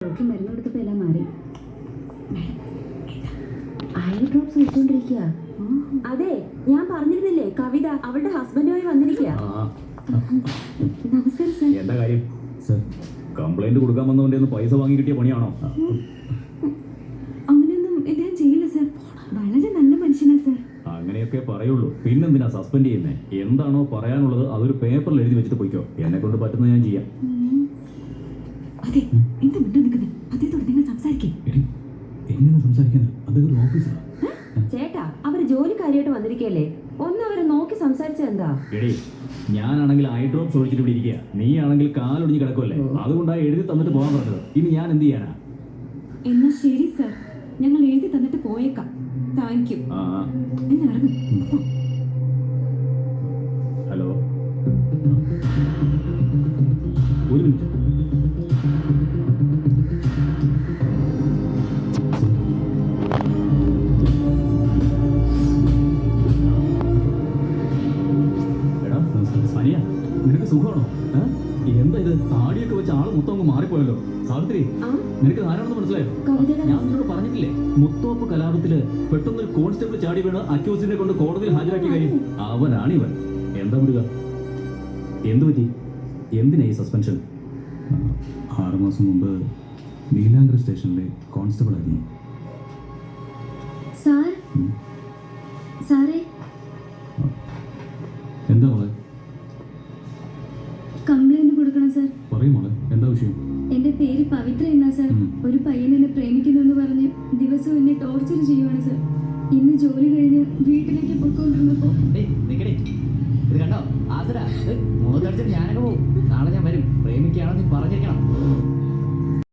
Doctor മരുന്ന് കൊടുത്തപ്പോൾ എല്ലാം മാറി. ഐ ഡ്രോപ്സ് വെച്ചോണ്ടിരിക്കുക. അതെ, ഞാൻ പറഞ്ഞിരുന്നില്ലേ കവിത അവളുടെ ഹസ്ബൻഡുമായി വന്നിരിക്കുക. നമസ്കാരം സർ. എന്താ കാര്യം? സർ, കംപ്ലൈന്റ് കൊടുക്കാൻ വന്നവന്റെ പൈസ വാങ്ങി കിട്ടിയ പണിയാണോ? അങ്ങനെയൊന്നും ഇദ്ദേഹം ചെയ്യില്ല സർ. വളരെ നല്ല മനുഷ്യനാ സർ. അങ്ങനെയൊക്കെ പറയുള്ളൂ. പിന്നെന്തിനാ സസ്പെൻഡ് ചെയ്യുന്നേ? എന്താണോ പറയാനുള്ളത് അതൊരു പേപ്പറിൽ എഴുതി വെച്ചിട്ട് പോയിക്കോ. എന്നെ കൊണ്ട് പറ്റുന്നത് ഞാൻ ചെയ്യാം. അതെ, എന്ത് മിണ്ടോ നിൽക്കുന്നത്? അദ്ദേഹത്തോട് നിങ്ങൾ സംസാരിക്കേ. എങ്ങനെ സംസാരിക്കാനാ? അതൊരു ഓഫീസാണ്. ചേട്ടാ, അവര് ജോലിക്കാരിയായിട്ട് വന്നിരിക്കല്ലേ, ഒന്ന് അവരെ നോക്കി സംസാരിച്ചത് എന്താ? എടീ, ഞാനാണെങ്കിൽ ഐ ഡ്രോപ്സ് ഒഴിച്ചിട്ട് ഇവിടെ ഇരിക്കുക, നീ ആണെങ്കിൽ കാലൊടിഞ്ഞ് കിടക്കുമല്ലേ. അതുകൊണ്ടാണ് എഴുതി തന്നിട്ട് പോകാൻ പറഞ്ഞത്. ഇനി ഞാൻ എന്ത് ചെയ്യാനാ? എന്നാ ശരി സർ, ഞങ്ങൾ എഴുതി തന്നിട്ട് പോയേക്കാം. Thank you. എന്നാ ഇറങ്ങും. ഹലോ, ഒരു മിനിറ്റ്. എടാ സനിയ, നിനക്ക് സുഖമാണോ? എന്താ ഇത്? താടിയൊക്കെ വെച്ച് ആള് മൊത്തം അങ്ങ് മാറിപ്പോയല്ലോ. സാവിത്രി, നിനക്ക് ആരാണെന്ന് മനസ്സിലായോ? ഞാൻ നിന്നോട് പറഞ്ഞിട്ടില്ലേ, മുത്തോപ്പ് കലാപത്തില് പെട്ടെന്നൊരു കോൺസ്റ്റബിൾ ചാടി വീണ് അക്യൂസിനെ കൊണ്ട് കോടതിയിൽ ഹാജരാക്കിയ കാര്യം? അവനാണിവൻ. എന്താ മുരുക, എന്തു പറ്റി? എന്തിനാ ഈ സസ്പെൻഷൻ? 6 മാസം മുമ്പ് നീലാങ്കര സ്റ്റേഷനിലെ കോൺസ്റ്റബിൾ ആയിരുന്നു. സാർ, സാറേ, എന്താ മോളെ? കംപ്ലൈന്റ് കൊടുക്കണം സാർ. പറയും മോളെ, എന്താ വിഷയം? എന്റെ പേര് പവിത്ര എന്നാ സാർ. ഒരു പയ്യൻ എന്നെ പ്രേമിക്കുന്നു എന്ന് പറഞ്ഞ് ദിവസവും എന്നെ ടോർച്ചർ ചെയ്യുവാണ് സാർ. ഇന്ന് ജോലി കഴിഞ്ഞ് വീട്ടിലേക്ക് പൊയ്ക്കൊണ്ടിരുന്നപ്പോ ഇത് കണ്ടോ ആസര, മുഖത്തടിച്ചിട്ട് ഞാനൊക്കെ പോകും. നാളെ ഞാൻ വരും. പ്രേമിക്കുകയാണെന്ന് നീ പറഞ്ഞിരിക്കണം.